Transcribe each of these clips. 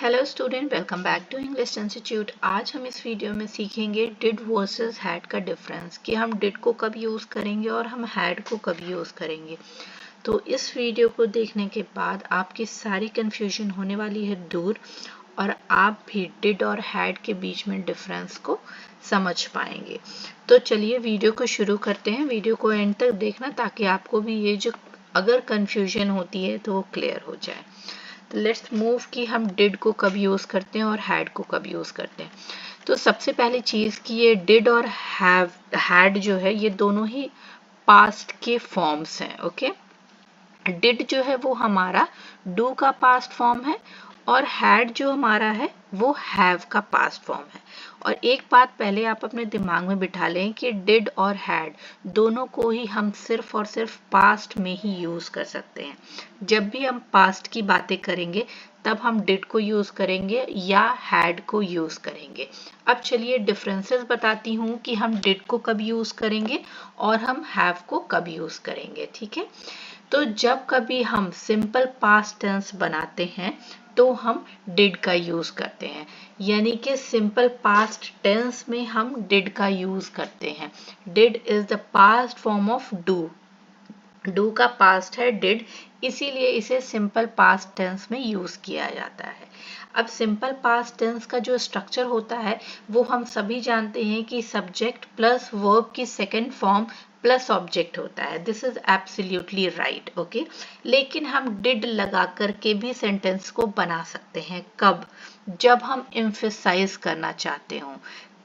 Hello student, welcome back to English institute. आज हम इस वीडियो में सीखेंगे डिड वर्सेस हैड का डिफरेंस, कि हम डिड को कब यूज़ करेंगे और हम हैड को कब यूज़ करेंगे। तो इस वीडियो को देखने के बाद आपकी सारी कन्फ्यूजन होने वाली है दूर, और आप भी डिड और हैड के बीच में डिफरेंस को समझ पाएंगे। तो चलिए वीडियो को शुरू करते हैं। वीडियो को एंड तक देखना ताकि आपको भी ये जो अगर कन्फ्यूजन होती है तो वो क्लियर हो जाए। तो लेट्स मूव कि हम डिड को कब यूज़ करते हैं और हैड को कब यूज़ करते हैं। तो सबसे पहली चीज़ कि ये डिड और हैड जो है ये दोनों ही पास्ट के फॉर्म्स हैं। ओके, डिड जो है वो हमारा डू का पास्ट फॉर्म है और हैड जो हमारा है वो हैव का पास्ट फॉर्म है। और एक बात पहले आप अपने दिमाग में बिठा लें कि डिड और हैड दोनों को ही हम सिर्फ और सिर्फ पास्ट में ही यूज़ कर सकते हैं। जब भी हम पास्ट की बातें करेंगे तब हम डिड को यूज़ करेंगे या हैड को यूज़ करेंगे। अब चलिए डिफरेंसेस बताती हूँ कि हम डिड को कब यूज़ करेंगे और हम हैव को कब यूज़ करेंगे। ठीक है, तो जब कभी हम सिंपल पास्ट टेंस बनाते हैं तो हम डिड का यूज़ करते हैं, यानी कि सिंपल पास्ट टेंस में हम डिड का यूज़ करते हैं। Did is the past form of do. Do का पास्ट है डिड, इसीलिए इसे सिंपल पास्ट टेंस में यूज़ किया जाता है। अब सिंपल पास्ट टेंस का जो स्ट्रक्चर होता है वो हम सभी जानते हैं कि सब्जेक्ट प्लस वर्ब की सेकेंड फॉर्म प्लस ऑब्जेक्ट होता है। This is absolutely right. Okay, लेकिन हम डिड लगा करके भी सेंटेंस को बना सकते हैं। कब? जब हम एम्फेसाइज करना चाहते हो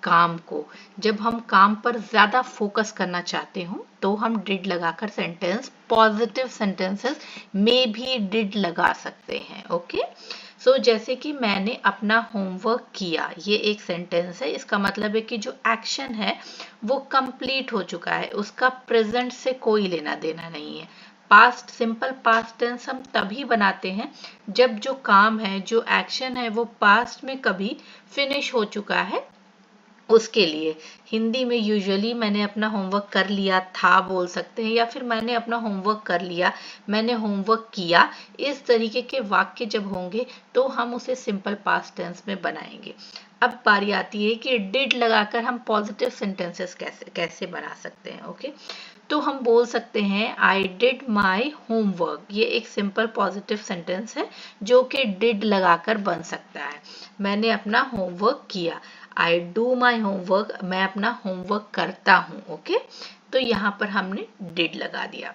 काम को, जब हम काम पर ज़्यादा फोकस करना चाहते हो तो हम डिड लगाकर सेंटेंस, पॉजिटिव सेंटेंसेस में भी डिड लगा सकते हैं। ओके, सो जैसे कि मैंने अपना होमवर्क किया, ये एक सेंटेंस है। इसका मतलब है कि जो एक्शन है वो कंप्लीट हो चुका है, उसका प्रेजेंट से कोई लेना देना नहीं है। पास्ट, सिंपल पास्ट टेंस हम तभी बनाते हैं जब जो काम है, जो एक्शन है वो पास्ट में कभी फिनिश हो चुका है। उसके लिए हिंदी में यूजुअली मैंने अपना होमवर्क कर लिया था बोल सकते हैं, या फिर मैंने अपना होमवर्क कर लिया, मैंने होमवर्क किया। इस तरीके के वाक्य जब होंगे तो हम उसे सिंपल पास्ट टेंस में बनाएंगे। अब बारी आती है कि डिड लगाकर हम पॉजिटिव सेंटेंसेस कैसे कैसे बना सकते हैं। ओके, तो हम बोल सकते हैं आई डिड माई होमवर्क। ये एक सिंपल पॉजिटिव सेंटेंस है जो कि डिड लगाकर बन सकता है। मैंने अपना होमवर्क किया, आई डू माई होमवर्क, मैं अपना होमवर्क करता हूँ। ओके, तो यहाँ पर हमने डिड लगा दिया।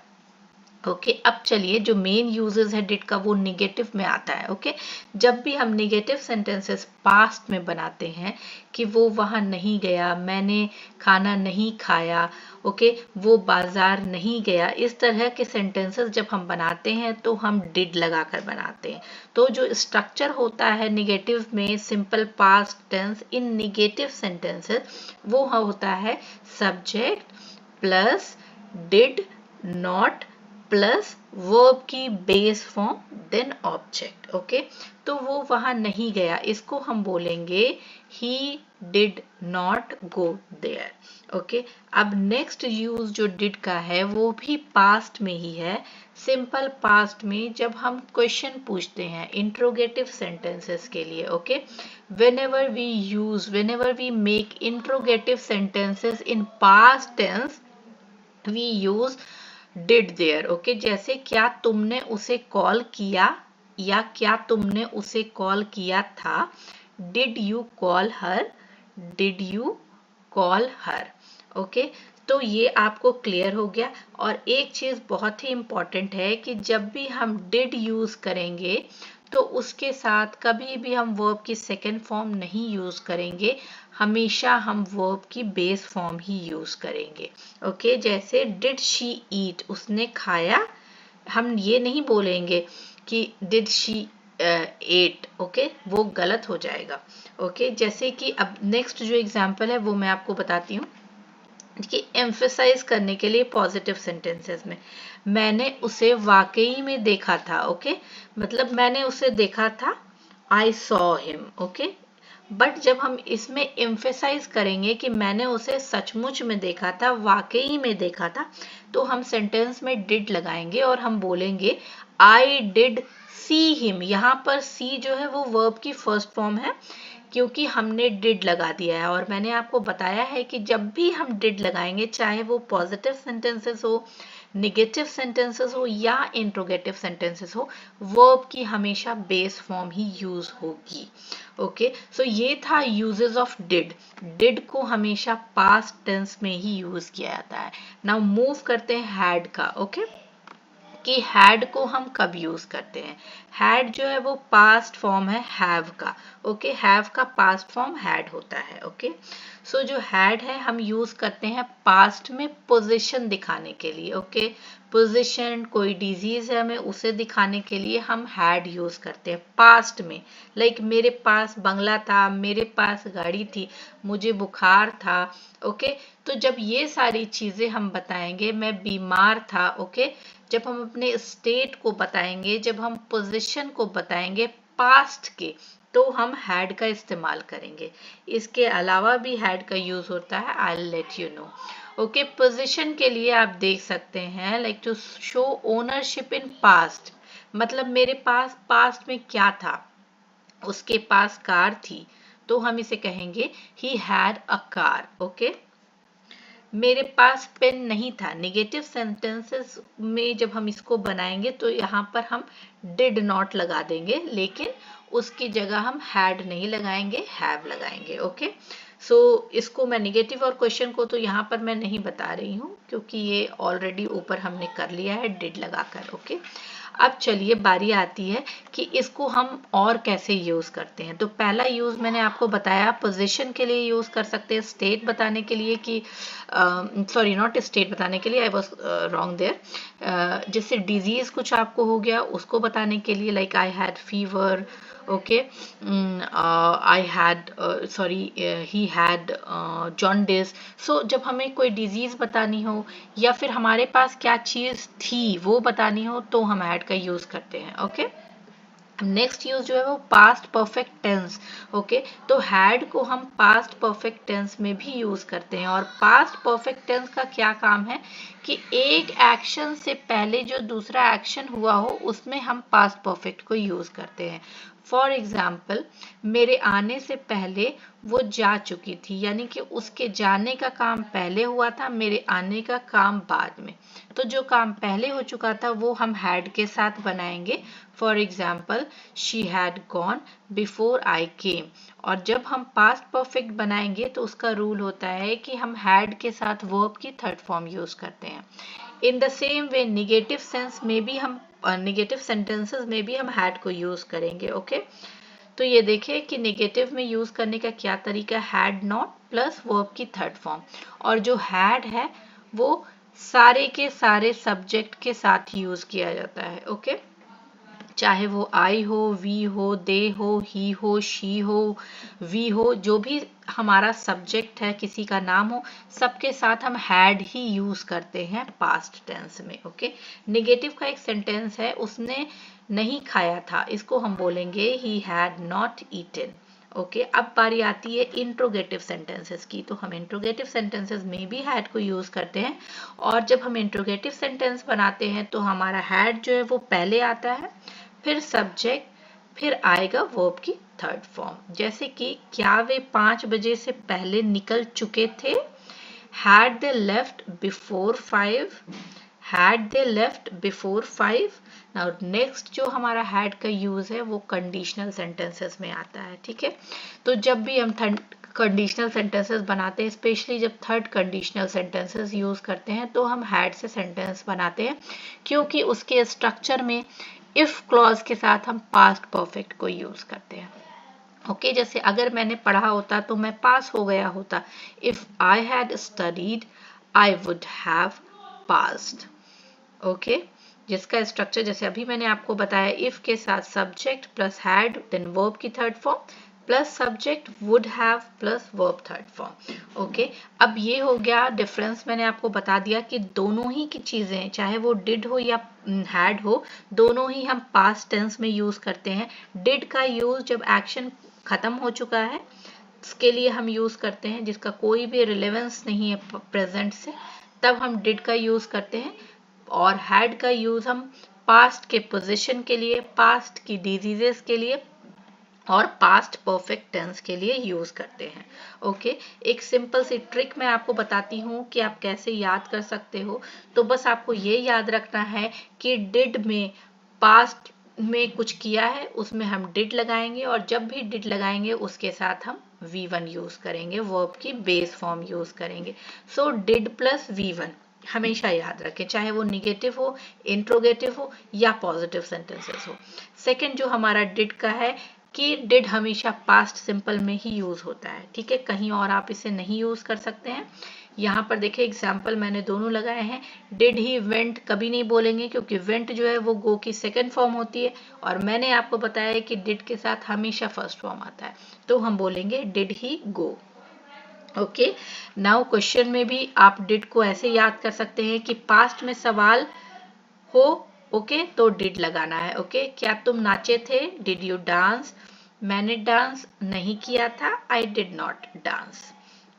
ओके, अब चलिए जो मेन यूजेस है डिड का वो निगेटिव में आता है। ओके, जब भी हम निगेटिव सेंटेंसेस पास्ट में बनाते हैं कि वो वहाँ नहीं गया, मैंने खाना नहीं खाया, ओके, वो बाजार नहीं गया, इस तरह के सेंटेंसेस जब हम बनाते हैं तो हम डिड लगाकर बनाते हैं। तो जो स्ट्रक्चर होता है निगेटिव में, simple past tense in negative sentences, वो होता है subject plus did not plus verb की base form then object. Okay, तो वो वहां नहीं गया, इसको हम बोलेंगे he did not go there. Okay, अब नेक्स्ट यूज जो डिड का है वो भी पास्ट में ही है, सिंपल पास्ट में जब हम क्वेश्चन पूछते हैं इंट्रोगेटिव सेंटेंसेस के लिए। Okay, whenever we make interrogative sentences in past tense we use did there। Okay, जैसे क्या तुमने उसे कॉल किया या क्या तुमने उसे कॉल किया था, did you call her, did you call her. Okay, तो ये आपको क्लियर हो गया। और एक चीज बहुत ही इंपॉर्टेंट है कि जब भी हम डिड यूज करेंगे तो उसके साथ कभी भी हम वर्ब की सेकेंड फॉर्म नहीं यूज करेंगे, हमेशा हम वर्ब की बेस फॉर्म ही यूज करेंगे। ओके, जैसे डिड शी ईट, उसने खाया, हम ये नहीं बोलेंगे कि डिड शी एट। ओके, वो गलत हो जाएगा। ओके, जैसे कि अब नेक्स्ट जो एग्जांपल है वो मैं आपको बताती हूँ कि एम्फेसाइज करने के लिए पॉजिटिव सेंटेंसेस में, मैंने उसे वाकई में देखा था। ओके, मतलब मैंने उसे देखा था, I saw him. Okay, but जब हम इसमें एम्फेसाइज करेंगे कि मैंने उसे सचमुच में देखा था, वाकई में देखा था, तो हम सेंटेंस में डिड लगाएंगे और हम बोलेंगे आई डिड सी हिम, यहाँ पर सी जो है वो वर्ब की फर्स्ट फॉर्म है क्योंकि हमने डिड लगा दिया है। और मैंने आपको बताया है कि जब भी हम डिड लगाएंगे, चाहे वो पॉजिटिव सेंटेंसेस हो, नेगेटिव सेंटेंसेस हो या इंट्रोगेटिव सेंटेंसेस हो, वर्ब की हमेशा बेस फॉर्म ही यूज होगी। ओके, सो ये था यूजेस ऑफ डिड। डिड को हमेशा पास्ट टेंस में ही यूज किया जाता है। नाउ मूव करते हैं हैड का। ओके, कि हैड को हम कब यूज करते हैं। हैड जो है वो पास्ट फॉर्म है हैव का। ओके, हैव का पास्ट फॉर्म हैड होता है। ओके, सो जो हैड है हम यूज करते हैं पास्ट में पोजीशन दिखाने के लिए। ओके, पोजीशन, कोई डिजीज है हमें उसे दिखाने के लिए हम हैड यूज करते हैं पास्ट में। लाइक मेरे पास बंगला था, मेरे पास गाड़ी थी, मुझे बुखार था। ओके, तो जब ये सारी चीजें हम बताएंगे, मैं बीमार था। ओके, जब हम अपने स्टेट को बताएंगे, जब हम पोजीशन को बताएंगे पास्ट के, तो हम हैड का इस्तेमाल करेंगे। इसके अलावा भी हैड का यूज होता है, I will let you know. Okay, possession के लिए आप देख सकते हैं like to show ownership in past, मतलब मेरे पास पास्ट में क्या था, उसके पास कार थी, तो हम इसे कहेंगे he had a car. Okay, मेरे पास पेन नहीं था, नेगेटिव सेंटेंसेस में जब हम इसको बनाएंगे तो यहाँ पर हम डिड नॉट लगा देंगे, लेकिन उसकी जगह हम हैड नहीं लगाएंगे, हैव लगाएंगे। ओके, सो इसको मैं नेगेटिव और क्वेश्चन को तो यहाँ पर मैं नहीं बता रही हूँ क्योंकि ये ऑलरेडी ऊपर हमने कर लिया है डिड लगाकर। ओके, अब चलिए बारी आती है कि इसको हम और कैसे यूज करते हैं। तो पहला यूज मैंने आपको बताया, पोजीशन के लिए यूज कर सकते हैं, स्टेट बताने के लिए कि सॉरी नॉट स्टेट बताने के लिए, आई वाज रॉन्ग देयर। जैसे डिजीज कुछ आपको हो गया उसको बताने के लिए, like I had fever. Okay, I had sorry he had jaundice. So जब हमें कोई डिजीज बतानी हो या फिर हमारे पास क्या चीज थी वो बतानी हो तो हम हैड का यूज करते हैं। ओके, नेक्स्ट यूज जो है वो पास्ट परफेक्ट टेंस। ओके, तो हैड को हम पास्ट परफेक्ट टेंस में भी यूज करते हैं। और पास्ट परफेक्ट टेंस का क्या काम है कि एक एक्शन से पहले जो दूसरा एक्शन हुआ हो उसमें हम पास्ट परफेक्ट को यूज करते हैं। फॉर एग्जाम्पल, मेरे आने से पहले वो जा चुकी थी, यानी कि उसके जाने का काम पहले हुआ था, मेरे आने का काम बाद में। तो जो काम पहले हो चुका था वो हम हैड के साथ बनाएंगे। For example, she had gone before I came. और जब हम पास्ट परफेक्ट बनाएंगे तो उसका रूल होता है कि हम हैड के साथ वर्ब की थर्ड फॉर्म यूज करते हैं। In the same way negative sense में भी हम नेगेटिव सेंटेंसेस में भी हम हैड को यूज करेंगे। ओके, तो ये देखिए कि नेगेटिव में यूज करने का क्या तरीका, हैड नॉट प्लस वर्ब की थर्ड फॉर्म। और जो हैड है वो सारे के सारे सब्जेक्ट के साथ यूज किया जाता है। ओके, चाहे वो आई हो, वी हो, दे हो, ही हो, शी हो, वी हो, जो भी हमारा सब्जेक्ट है, किसी का नाम हो, सबके साथ हम हैड ही यूज करते हैं पास्ट टेंस में। ओके, नेगेटिव का एक सेंटेंस है, उसने नहीं खाया था, इसको हम बोलेंगे he had not eaten. Okay, अब बारी आती है इंट्रोगेटिव सेंटेंसेस की। तो हम इंट्रोगेटिव सेंटेंसेस में भी हैड को यूज करते हैं। और जब हम इंट्रोगेटिव सेंटेंस बनाते हैं तो हमारा हैड जो है वो पहले आता है, फिर सब्जेक्ट, फिर आएगा वर्ब की थर्ड फॉर्म। जैसे कि क्या वे 5 बजे से पहले निकल चुके थे, had they left before 5, had they left before 5। Now next जो हमारा had का यूज है वो कंडीशनल सेंटेंसेस में आता है। ठीक है, तो जब भी हम कंडीशनल सेंटेंसेस बनाते हैं, स्पेशली जब थर्ड कंडीशनल सेंटेंसेस यूज करते हैं, तो हम हैड से सेंटेंस बनाते हैं क्योंकि उसके स्ट्रक्चर में इफ क्लॉज के साथ हम पास्ट परफेक्ट को यूज करते हैं। ओके, जैसे अगर मैंने पढ़ा होता तो मैं पास हो गया होता, if I had studied I would have passed. Okay, जिसका स्ट्रक्चर जैसे अभी मैंने आपको बताया, इफ के साथ subject plus had then verb की third form plus subject would have plus verb third form. Okay, अब ये हो गया डिफरेंस, मैंने आपको बता दिया कि दोनों ही की चीजें, चाहे वो डिड हो या हैड हो, दोनों ही हम पास्ट टेंस में यूज करते हैं। डिड का यूज जब एक्शन खत्म हो चुका है उसके लिए हम यूज करते हैं, जिसका कोई भी रिलेवेंस नहीं है प्रेजेंट से, तब हम डिड का यूज करते हैं। और हैड का यूज हम पास्ट के पोजीशन के लिए, पास्ट की डिजीजेस के लिए और पास्ट परफेक्ट टेंस के लिए यूज करते हैं। ओके, एक सिंपल सी ट्रिक मैं आपको बताती हूँ कि आप कैसे याद कर सकते हो। तो बस आपको ये याद रखना है कि डिड में पास्ट में कुछ किया है उसमें हम डिड लगाएंगे, और जब भी डिड लगाएंगे उसके साथ हम V1 यूज करेंगे, वर्ब की बेस फॉर्म यूज करेंगे। सो डिड प्लस V1 हमेशा याद रखें, चाहे वो निगेटिव हो, इंट्रोगेटिव हो या पॉजिटिव सेंटेंसेस हो। सेकंड जो हमारा डिड का है कि डिड हमेशा पास्ट सिंपल में ही यूज होता है, ठीक है, कहीं और आप इसे नहीं यूज कर सकते हैं। यहाँ पर देखिए एग्जाम्पल मैंने दोनों लगाए हैं। डिड ही वेंट कभी नहीं बोलेंगे क्योंकि वेंट जो है वो गो की सेकंड फॉर्म होती है, और मैंने आपको बताया कि डिड के साथ हमेशा फर्स्ट फॉर्म आता है, तो हम बोलेंगे did he go. Okay, now question में भी आप डिड को ऐसे याद कर सकते हैं कि पास्ट में सवाल हो, ओके, तो डिड लगाना है। ओके, क्या तुम नाचे थे, डिड यू डांस। मैंने डांस नहीं किया था, I did not dance,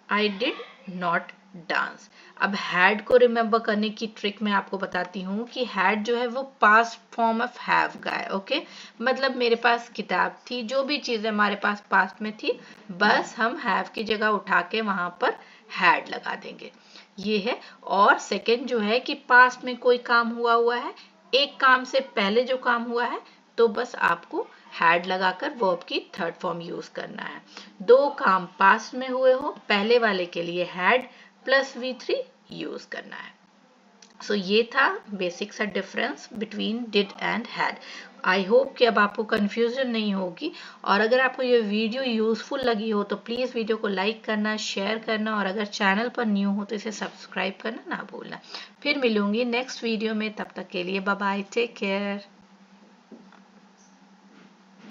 I did not dance. अब हैड को रिमेंबर करने की ट्रिक मैं आपको बताती हूँ कि हैड जो है वो पास्ट फॉर्म ऑफ हैव का है। ओके, मतलब मेरे पास किताब थी, जो भी चीजें हमारे पास पास्ट में थी बस हम हैव की जगह उठा के वहां पर हैड लगा देंगे, ये है। और सेकंड जो है कि पास्ट में कोई काम हुआ है, एक काम से पहले जो काम हुआ है, तो बस आपको हैड लगाकर वर्ब की थर्ड फॉर्म यूज करना है। दो काम पास्ट में हुए हो, पहले वाले के लिए हैड प्लस V3 यूज करना है। सो ये था बेसिक सा difference between did and had. I hope कि अब आपको कंफ्यूजन नहीं होगी, और अगर आपको ये वीडियो यूजफुल लगी हो तो प्लीज़ वीडियो को लाइक करना, शेयर करना, और अगर चैनल पर न्यू हो तो इसे सब्सक्राइब करना ना भूलना। फिर मिलूंगी नेक्स्ट वीडियो में, तब तक के लिए बाय बाय, टेक केयर।